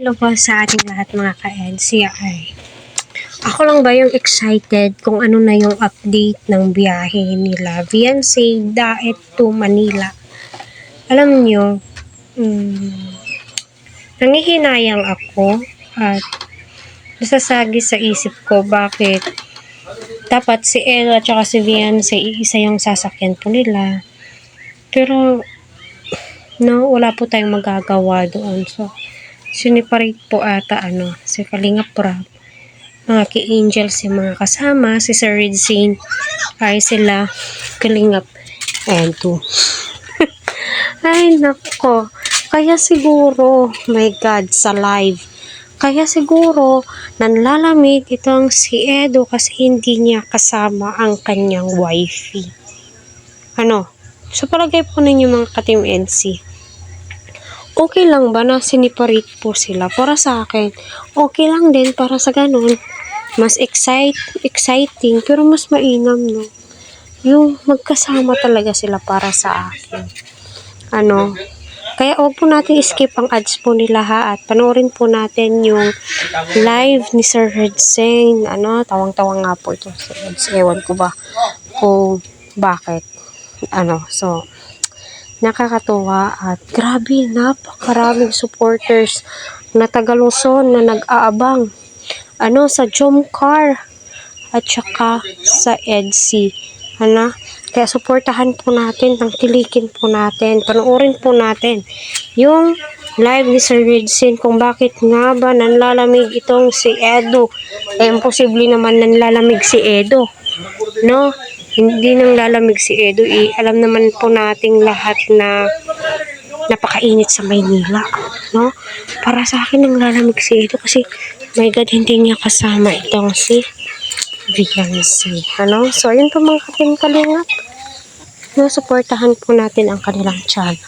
Hello po sa ating lahat mga ka-NCI. Ako lang ba yung excited kung ano na yung update ng biyahe nila Viancy Daet to Manila. Alam nyo, nangihinayang ako at nasasagi sa isip ko bakit dapat si Ella at saka si Viancy isa yung sasakyan po nila. Pero wala po tayong magagawa doon. So, siniparate po ata si Kalingap Prab, mga ki-angel si mga kasama, si Sir Red Saint ay sila Kalingap and two. Ay nako, kaya siguro, my God, sa live, kaya siguro nanlalamig itong si Edo kasi hindi niya kasama ang kanyang wifey. Sa palagay po ninyo mga ka-Team NC, okay lang ba na siniparate po sila? Para sa akin, okay lang din para sa ganun. Mas exciting, pero mas mainam, no? Yung magkasama talaga sila para sa akin. Kaya huwag po natin skip ang ads po nila ha, at panoorin po natin yung live ni Sir Red Saint. Tawang-tawang nga po ito. Ewan ko ba kung bakit. So, nakakatuwa at grabe, napakaraming supporters na Taga-Luzon na nag-aabang sa Jomcar at saka sa EDC. Kaya suportahan po natin, tangkilikin po natin, panoorin po natin yung live ni Sir Red Saint kung bakit nga ba nanlalamig itong si Edo. Imposible naman nanlalamig si Edo, no? Hindi nang lalamig si Edo. Alam naman po nating lahat na napakainit sa Maynila, no? Para sa akin nang lalamig si Edo kasi my God, hindi niya kasama itong si Viancy. So ayun po mga ka-Team Kalingap, suportahan po natin ang kanilang channel.